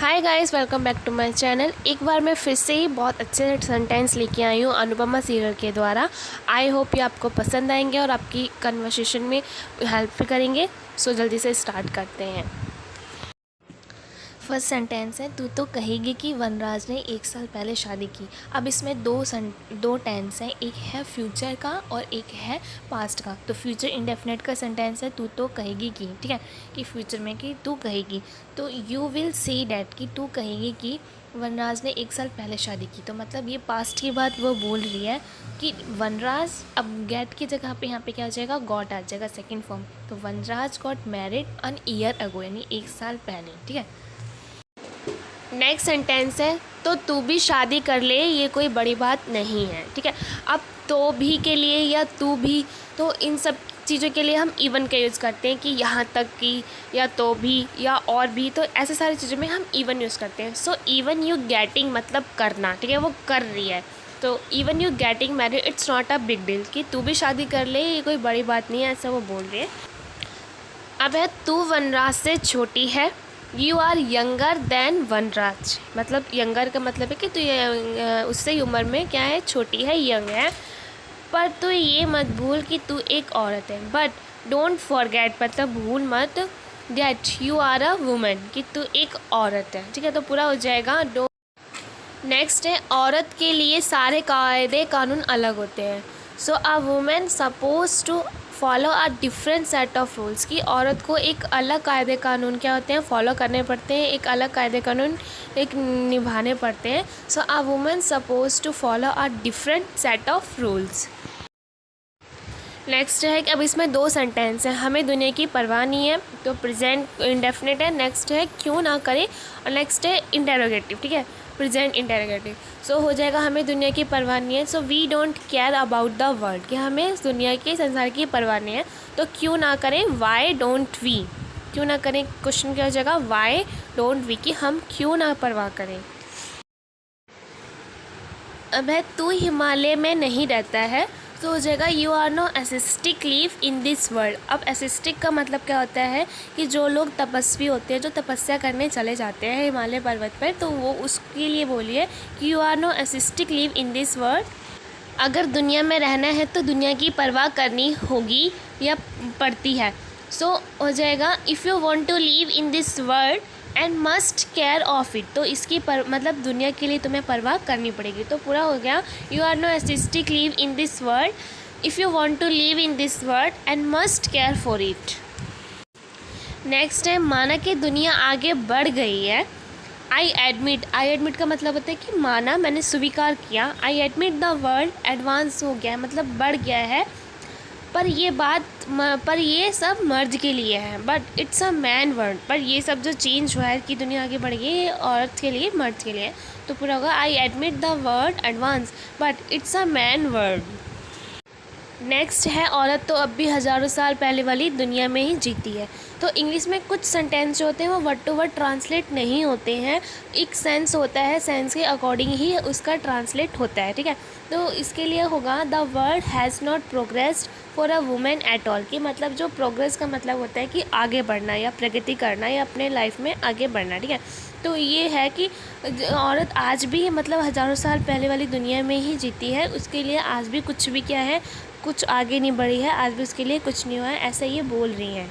Hi guys, welcome back to my channel. एक बार मैं फिर से ही बहुत अच्छे सेंटेंस लेके आई हूँ अनुपमा सीरियल के द्वारा। आई होप ये आपको पसंद आएंगे और आपकी कन्वर्सेशन में हेल्प भी करेंगे। सो जल्दी से स्टार्ट करते हैं। फर्स्ट सेंटेंस है, तू तो कहेगी कि वनराज ने 1 साल पहले शादी की। अब इसमें दो टेंस हैं, एक है फ्यूचर का और एक है पास्ट का। तो फ्यूचर इंडेफिनेट का सेंटेंस है तू तो कहेगी कि, ठीक है, कि फ्यूचर में कि तू कहेगी। तो यू विल से डैट कि तू कहेगी कि वनराज ने 1 साल पहले शादी की। तो मतलब ये पास्ट की बात वो बोल रही है कि वनराज, अब गेट की जगह पे यहाँ पे क्या हो जाएगा, गॉट आ जाएगा सेकेंड फॉर्म। तो Vanraj got married an year ago, यानी 1 साल पहले, ठीक है। नेक्स्ट सेंटेंस है, तो तू भी शादी कर ले, ये कोई बड़ी बात नहीं है, ठीक है। अब तो भी के लिए या तू भी, तो इन सब चीज़ों के लिए हम इवन का यूज़ करते हैं कि यहाँ तक कि, या तो भी, या और भी। तो ऐसे सारी चीज़ों में हम इवन यूज़ करते हैं। सो इवन यू गेटिंग मतलब करना, ठीक है, वो कर रही है। तो even you getting married it's not a big deal, कि तू भी शादी कर ले, ये कोई बड़ी बात नहीं है, ऐसा वो बोल रही है। अब है, तू वनराज से छोटी है। यू आर यंगर देन वनराज, मतलब यंगर का मतलब है कि तू उससे उम्र में क्या है, छोटी है, यंग है। पर तू ये मत भूल कि तू एक औरत है। बट डोंट फॉरगेट, मतलब भूल मत, that you are a woman, कि तू एक औरत है, ठीक है। तो पूरा हो जाएगा डो। नेक्स्ट है, औरत के लिए सारे कायदे कानून अलग होते हैं। So a women suppose to follow a different set of rules, की औरत को एक अलग कायदे कानून क्या होते हैं, फॉलो करने पड़ते हैं, एक अलग कायदे कानून एक निभाने पड़ते हैं। So a women suppose to follow a different set of rules. Next है कि अब इसमें 2 सेंटेंस हैं, हमें दुनिया की परवाह नहीं है, तो प्रेजेंट इंडेफिनिट है। नेक्स्ट है क्यों ना करें, और नेक्स्ट है इंटेरोगेटिव, ठीक है, प्रेजेंट इंटेरोगेटिव। सो हो जाएगा हमें दुनिया की परवाह नहीं है। So we don't care about the world, कि हमें इस दुनिया के संसार की परवाह नहीं है। तो क्यों ना करें, वाई डोंट वी, क्यों ना करें, क्वेश्चन क्या हो जाएगा, वाई डोंट वी, कि हम क्यों ना परवाह करें। अब है, तू हिमालय में नहीं रहता है। तो हो जाएगा you are no ascetic live in this world. अब एसिस्टिक का मतलब क्या होता है कि जो लोग तपस्वी होते हैं, जो तपस्या करने चले जाते हैं हिमालय पर्वत पर, तो वो उसके लिए बोलिए कि you are no ascetic live in this world. अगर दुनिया में रहना है तो दुनिया की परवाह करनी होगी या पड़ती है। सो हो जाएगा if you want to live in this world and must care of it. तो इसकी मतलब दुनिया के लिए तुम्हें परवाह करनी पड़ेगी। तो पूरा हो गया, you are no ascetic live in this world if you want to live in this world and must care for it. Next है, माना कि दुनिया आगे बढ़ गई है। आई एडमिट का मतलब होता है कि माना, मैंने स्वीकार किया। I admit the world advance हो गया है, मतलब बढ़ गया है। पर ये सब मर्द के लिए है, but it's a man word. पर ये सब जो चेंज हुआ है कि दुनिया आगे बढ़ गई, ये औरत के लिए, मर्द के लिए। तो पूरा होगा, I admit the word advance but it's a man word. Next है, औरत तो अब भी हज़ारों साल पहले वाली दुनिया में ही जीती है। तो इंग्लिश में कुछ सेंटेंस जो होते हैं वो वर्ड टू वर्ड ट्रांसलेट नहीं होते हैं, एक सेंस होता है, सेंस के अकॉर्डिंग ही उसका ट्रांसलेट होता है, ठीक है। तो इसके लिए होगा, the world has not progressed for a women at all, की मतलब जो प्रोग्रेस का मतलब होता है कि आगे बढ़ना या प्रगति करना या अपने लाइफ में आगे बढ़ना, ठीक है। तो ये है कि औरत आज भी, मतलब हज़ारों साल पहले वाली दुनिया में ही जीती है, उसके लिए आज भी कुछ भी क्या है, कुछ आगे नहीं बढ़ी है, आज भी उसके लिए कुछ नहीं हुआ है, ऐसा ये बोल रही हैं।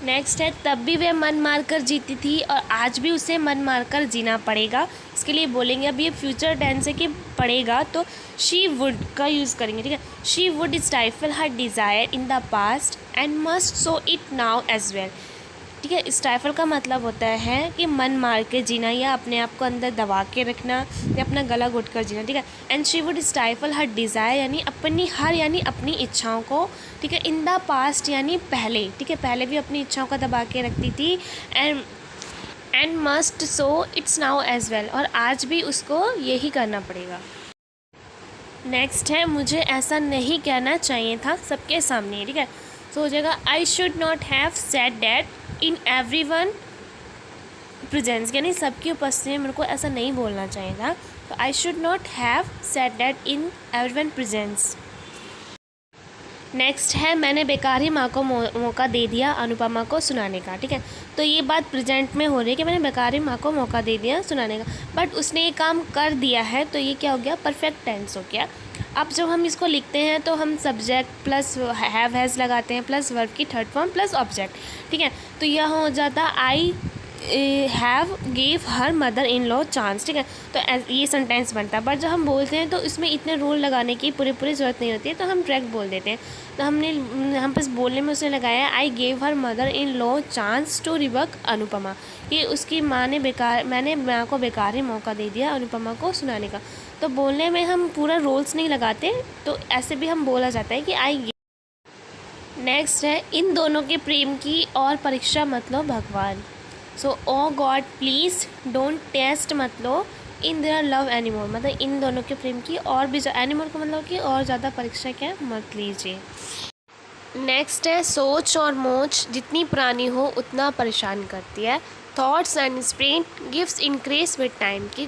नेक्स्ट है, तब भी वह मन मार कर जीती थी और आज भी उसे मन मार कर जीना पड़ेगा। इसके लिए बोलेंगे, अब ये फ्यूचर टेंस है कि पड़ेगा, तो शी वुड का यूज़ करेंगे, ठीक है। She would stifle her desire in the past and must so it now as well, ठीक है। स्टाइफल का मतलब होता है कि मन मार के जीना या अपने आप को अंदर दबा के रखना या अपना गला घुट कर जीना, ठीक है। And she would stifle her desire, यानी अपनी इच्छाओं को, ठीक है। इन द पास्ट यानी पहले, ठीक है, पहले भी अपनी इच्छाओं को दबा के रखती थी। And must so it's now as well, और आज भी उसको यही करना पड़ेगा। नेक्स्ट है, मुझे ऐसा नहीं कहना चाहिए था सबके सामने, ठीक है। तो हो जाएगा, I should not have said that in everyone presence, यानी सबकी उपस्थिति में मेरे को ऐसा नहीं बोलना चाहिए था। तो I should not have said that in everyone presence. Next है, मैंने बेकार ही माँ को मौका दे दिया अनुपमा को सुनाने का, ठीक है। तो ये बात प्रेजेंट में हो रही है कि मैंने बेकारी माँ को मौका दे दिया सुनाने का, बट उसने ये काम कर दिया है, तो ये क्या हो गया, परफेक्ट टेंस हो गया। अब जब हम इसको लिखते हैं तो हम सब्जेक्ट प्लस हैव हैज़ लगाते हैं प्लस वर्ब की थर्ड फॉर्म प्लस ऑब्जेक्ट, ठीक है। तो यह हो जाता I have gave her mother in law chance, ठीक है। तो ये सेंटेंस बनता है। बट जब हम बोलते हैं तो इसमें इतने रूल लगाने की पूरी ज़रूरत नहीं होती है, तो हम डायरेक्ट बोल देते हैं। तो हम बस बोलने में उसे लगाया I gave her mother in law chance to rework Anupama, कि उसकी माँ ने मैंने माँ को बेकार ही मौका दे दिया अनुपमा को सुनाने का। तो बोलने में हम पूरा रोल्स नहीं लगाते, तो ऐसे भी हम बोला जाता है कि आई। नेक्स्ट है इन दोनों के प्रेम की और परीक्षा मत लो भगवान। सो ओ गॉड प्लीज़ डोंट टेस्ट मत लो इन देयर लव एनीमोर, मतलब इन दोनों के प्रेम की और भी एनीमोर का मतलब कि और ज़्यादा परीक्षा क्या मत लीजिए। नेक्स्ट है सोच और मोच जितनी पुरानी हो उतना परेशान करती है। Thoughts and sprain gives increase with time, की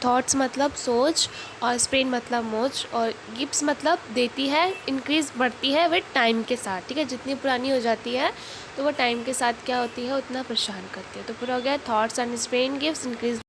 थॉट्स मतलब सोच और स्प्रेन मतलब मोच और गिव्स मतलब देती है, इंक्रीज बढ़ती है विद टाइम के साथ, ठीक है। जितनी पुरानी हो जाती है तो वो टाइम के साथ क्या होती है उतना परेशान करती है। तो पूरा हो गया thoughts and sprain gives increase